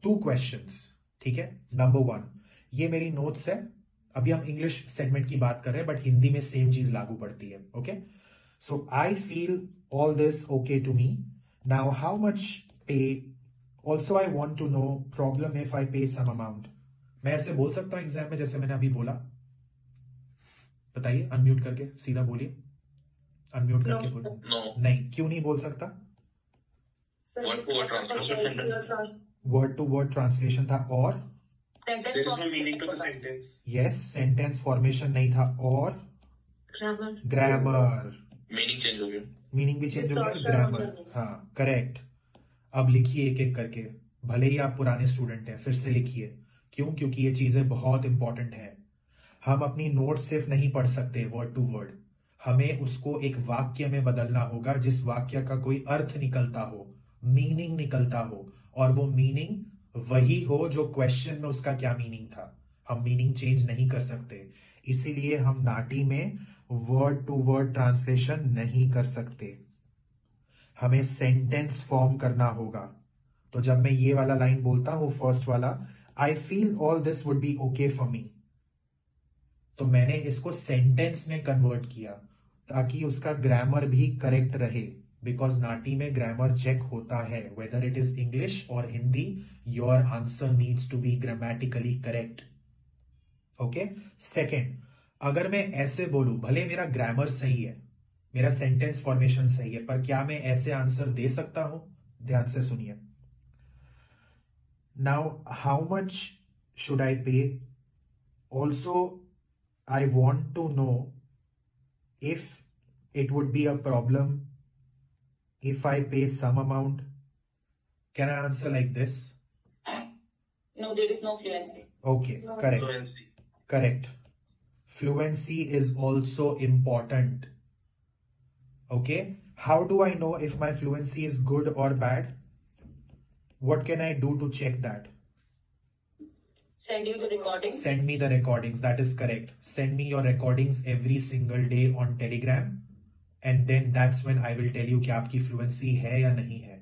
2 questions, ठीक है। Number 1, ये मेरी नोट्स है, अभी हम इंग्लिश सेगमेंट की बात कर रहे हैं बट हिंदी में सेम चीज लागू पड़ती है, okay. So I feel all this okay to me, now how much pay, also I want to know problem if I pay some amount. मैं ऐसे बोल सकता हूं एग्जाम में जैसे मैंने अभी बोला? बताइए, अनम्यूट करके सीधा बोलिए, अनम्यूट करके बोलिए। नहीं, क्यों नहीं बोल सकता? Word to word translation, word to word translation था और there is no meaning to the sentence. Yes, sentence formation नहीं था और ग्रामर, मीनिंग चेंज हो गया, मीनिंग भी चेंज हो गया, ग्रामर, हाँ करेक्ट। अब लिखिए एक एक करके, भले ही आप पुराने स्टूडेंट हैं फिर से लिखिए। क्यों? क्योंकि ये चीजें बहुत इंपॉर्टेंट है। हम अपनी नोट्स सिर्फ नहीं पढ़ सकते वर्ड टू वर्ड, हमें उसको एक वाक्य में बदलना होगा जिस वाक्य का कोई अर्थ निकलता हो, मीनिंग निकलता हो, और वो मीनिंग वही हो जो क्वेश्चन में उसका क्या मीनिंग था। हम मीनिंग चेंज नहीं कर सकते, इसीलिए हम नाटी में वर्ड टू वर्ड ट्रांसलेशन नहीं कर सकते, हमें सेंटेंस फॉर्म करना होगा। तो जब मैं ये वाला लाइन बोलता हूं, फर्स्ट वाला, आई feel all this would be okay for me, तो मैंने इसको सेंटेंस में कन्वर्ट किया ताकि उसका ग्रामर भी करेक्ट रहे, बिकॉज नाटी में ग्रामर चेक होता है, वेदर इट इज इंग्लिश और Hindi, your answer needs to be grammatically correct, okay. Second, अगर मैं ऐसे बोलूं, भले मेरा ग्रामर सही है, मेरा सेंटेंस फॉर्मेशन सही है, पर क्या मैं ऐसे आंसर दे सकता हूं? ध्यान से सुनिए। Now how much should I पे, also I want to know if it would be a problem if I pay some amount. Can I answer like this? No, there is no fluency. Okay, correct. Fluency. Correct. Fluency is also important. Okay. How do I know if my fluency is good or bad? What can I do to check that? Send you the recordings. Send me the recordings. That is correct. Send me your recordings every single day on Telegram, and then that's when I will tell you कि आपकी fluency है या नहीं है।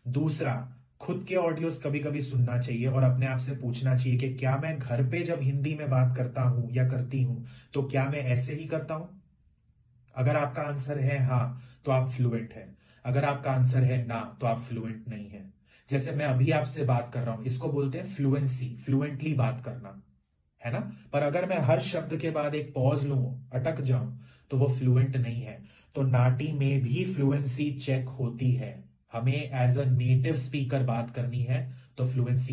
दूसरा, खुद के audios कभी कभी सुनना चाहिए और अपने आप से पूछना चाहिए कि क्या मैं घर पे जब हिंदी में बात करता हूं या करती हूं तो क्या मैं ऐसे ही करता हूं? अगर आपका आंसर है हाँ, तो आप फ्लुएंट हैं। अगर आपका आंसर है ना, तो आप फ्लुएंट नहीं है। जैसे मैं अभी आपसे बात कर रहा हूं, इसको बोलते हैं फ्लुएंसी, फ्लुएंटली बात करना, है ना। पर अगर मैं हर शब्द के बाद एक पॉज लूं, अटक जाऊं, तो वो फ्लुएंट नहीं है। तो नाटी में भी फ्लुएंसी चेक होती है, हमें एज अ नेटिव स्पीकर बात करनी है तो फ्लुएंसी